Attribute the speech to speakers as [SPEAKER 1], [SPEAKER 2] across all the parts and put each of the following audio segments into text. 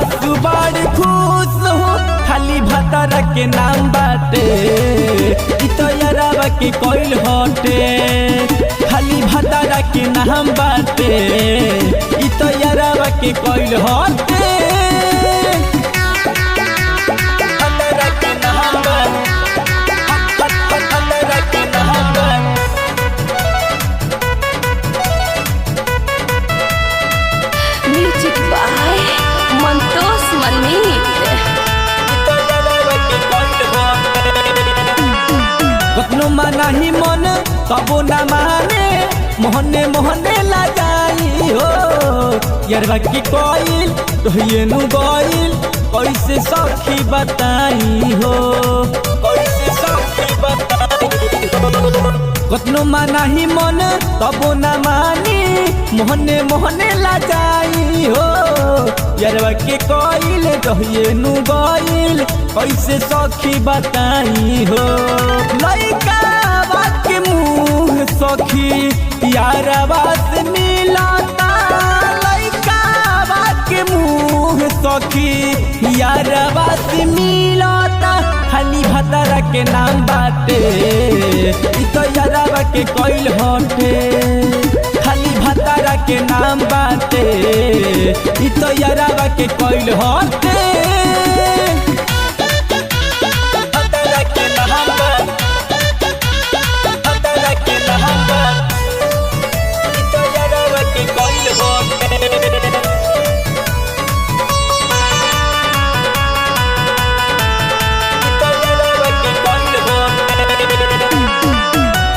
[SPEAKER 1] सासू बड़ खुश हो खाली भतारा के नाम बाटे इ तो यारवा के कोइल हटे खाली भतारा के नाम बाटे इ तो यारवा के कोइल हटे भतारा के नाम बाटे भतारा के नाम बाटे
[SPEAKER 2] म्यूजिक बाय मंतोष मनीत।
[SPEAKER 1] कखनो मानाही मन तबो न माने मोहने मोहने लगाई हो यारवा की कोइल तोहिए नु गइल कैसे सखी बताई हो कैसे सखी बताई हो कखनो मानाही मन तबो न मानी मोहने मोहने लगाई हो यारवा के कोइल तोहिए नु गइल कैसे सखी बताई हो लइका के मुँह सखी यारवा से मिलता लइका के मुँह सखी यारवा से मिलता खाली भतारा के नाम बाटे इ तो यारवा के कोइल हटे खाली भतारा के नाम बाटे इ तो यारवा के कोइल हटे भतारा के नाम बाटे भतारा के नाम बाटे इ तो यारवा के कोइल हटे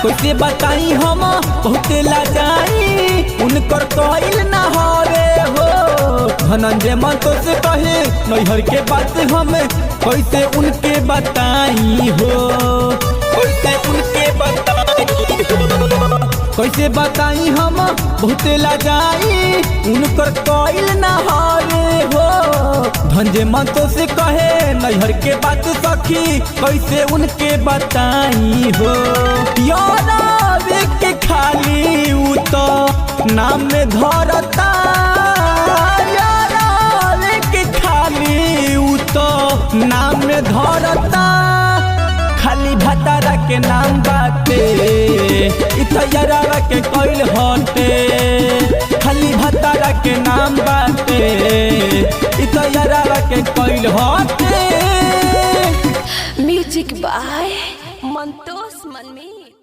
[SPEAKER 1] कैसे बताई हम बहुते लाजाई उनकर कोइल न हरे हो धनंजय मंतो से कहे नैहर के बात हम कैसे उनके बताई हो कैसे उनके बताई हो कैसे बताई हम बहुते लाजाई उनकर कोइल न हरे हो धनंजय मंतो से कहे नैहर के बात सखी कैसे उनके बताई हो यारवे के खाली उ तो नाम में धरता यारवे के खाली उ तो नाम में धरता खाली भतारा के नाम बाटे इ तो यारवा के कोइल हटे खाली भतारा के नाम बाटे इ तो यारवा के कोइल हटे
[SPEAKER 2] म्यूजिक बाय मंतोष मनीत।